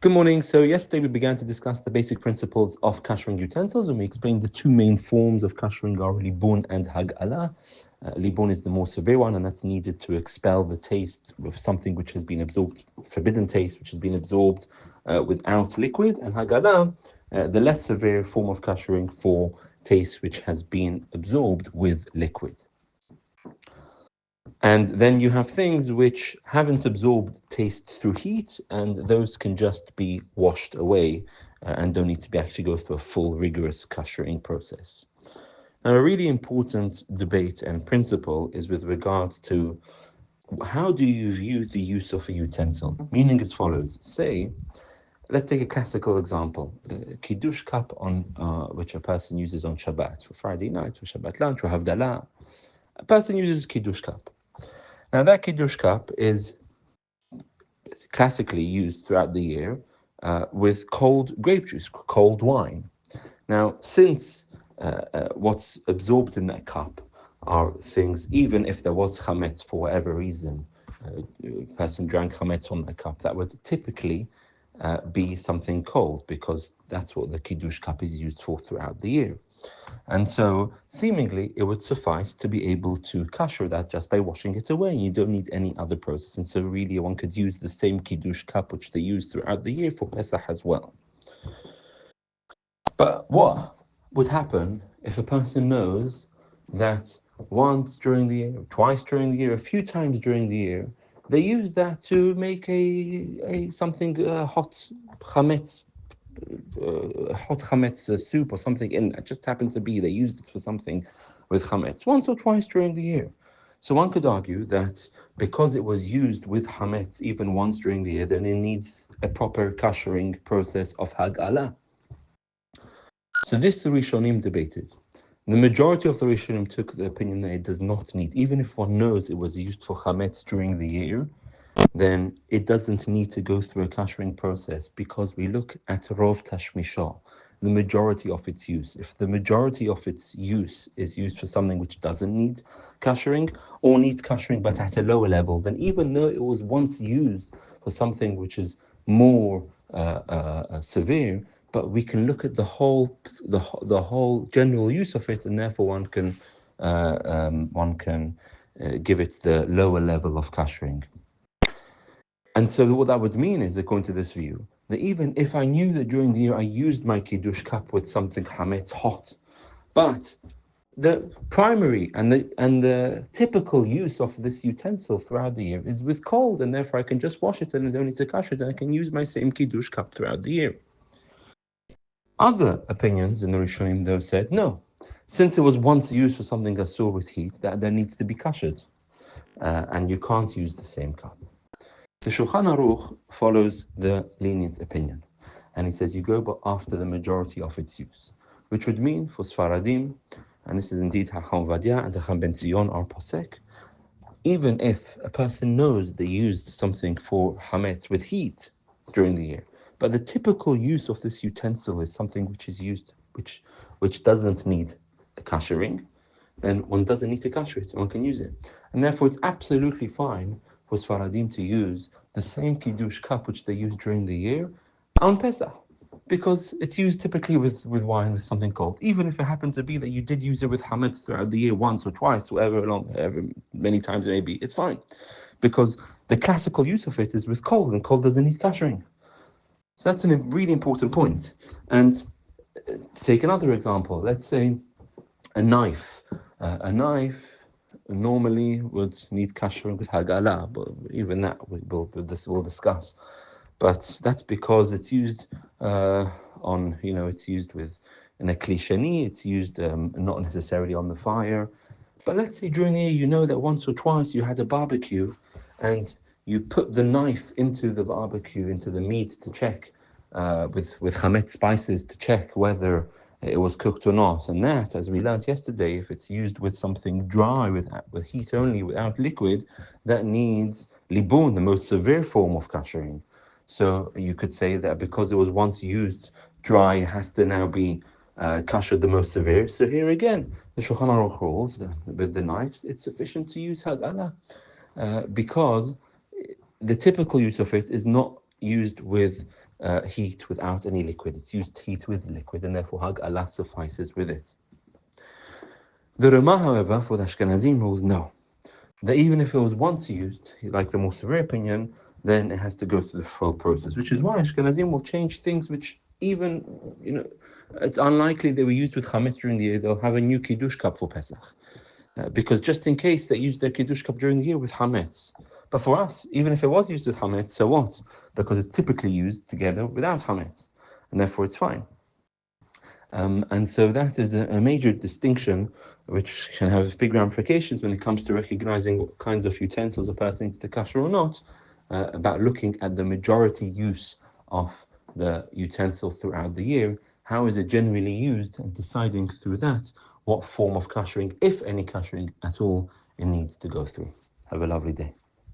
Good morning. So yesterday we began to discuss the basic principles of kashering utensils, and we explained the two main forms of kashering are libun and hag'ala. Libun is the more severe one, and that's needed to expel the taste of something which has been absorbed, forbidden taste, which has been absorbed without liquid, and hag'ala, the less severe form of kashering for taste which has been absorbed with liquid. And then you have things which haven't absorbed taste through heat, and those can just be washed away and don't need to be actually go through a full rigorous kashering process. Now, a really important debate and principle is with regards to how do you view the use of a utensil? Meaning as follows. Say, let's take a classical example. Kiddush cup on which a person uses on Shabbat, for Friday night, for Shabbat lunch, for Havdalah. A person uses Kiddush cup. Now, that Kiddush cup is classically used throughout the year with cold grape juice, cold wine. Now, since what's absorbed in that cup are things, even if there was chametz for whatever reason, a person drank chametz from the cup, that would typically be something cold, because that's what the Kiddush cup is used for throughout the year. And so, seemingly, it would suffice to be able to kasher that just by washing it away. You don't need any other process. And so, really, one could use the same Kiddush cup which they use throughout the year for Pesach as well. But what would happen if a person knows that once during the year, twice during the year, a few times during the year, they use that to make a something hot chametz hot chametz soup or something in that. Just happened to be they used it for something with chametz once or twice during the year. So one could argue that because it was used with chametz even once during the year, then it needs a proper kashering process of hag'ala. So this the Rishonim debated. The majority of the Rishonim took the opinion that it does not need, even if one knows it was used for chametz during the year, then it doesn't need to go through a kashering process, because we look at rov tashmisha, the majority of its use. If the majority of its use is used for something which doesn't need kashering, or needs kashering but at a lower level, then even though it was once used for something which is more severe, but we can look at the whole general use of it, and therefore one can give it the lower level of kashering. And so what that would mean is, according to this view, that even if I knew that during the year I used my Kiddush cup with something chametz hot, but the primary and the typical use of this utensil throughout the year is with cold, and therefore I can just wash it and I don't need to kash it, and I can use my same Kiddush cup throughout the year. Other opinions in the Rishonim, though, said no. Since it was once used for something asur with heat, that there needs to be kashed, and you can't use the same cup. The Shulchan Aruch follows the lenient opinion, and he says you go after the majority of its use, which would mean for Sfaradim, and this is indeed Hacham Vadia and Hacham Ben Zion are posek, even if a person knows they used something for chametz with heat during the year, but the typical use of this utensil is something which is used, which doesn't need a kashering, then one doesn't need to kasher it, one can use it. And therefore it's absolutely fine for Sfaradim to use the same Kiddush cup which they use during the year on Pesach, because it's used typically with wine, with something cold. Even if it happens to be that you did use it with chametz throughout the year once or twice, however many times it may be, it's fine, because the classical use of it is with cold, and cold doesn't need kashering. So that's a really important point. And to take another example, let's say a knife. A knife normally would need kashering with hagala, but even that we'll discuss. But that's because it's used it's used with in a klishani, it's used not necessarily on the fire. But let's say during the year, you know that once or twice you had a barbecue, and you put the knife into the barbecue, into the meat to check with chametz spices to check whether it was cooked or not. And that, as we learned yesterday, if it's used with something dry, with heat only, without liquid, that needs libun, the most severe form of kashering. So you could say that because it was once used dry, it has to now be kasher the most severe. So here again, the Shulchan Aruch rules with the knives, it's sufficient to use hagala, because the typical use of it is not used with heat without any liquid. It's used heat with liquid, and therefore Hag Allah suffices with it. The Ramah, however, for the Ashkenazim rules, no. That even if it was once used, like the more severe opinion, then it has to go through the full process, which is why Ashkenazim will change things which even, it's unlikely they were used with chametz during the year. They'll have a new kiddush cup for Pesach. Because just in case they use their kiddush cup during the year with chametz. But for us, even if it was used with chametz, so what? Because it's typically used together without chametz, and therefore it's fine. And so that is a major distinction which can have big ramifications when it comes to recognizing what kinds of utensils a person needs to kasher or not, about looking at the majority use of the utensil throughout the year. How is it generally used, and deciding through that what form of kashering, if any kashering at all, it needs to go through. Have a lovely day.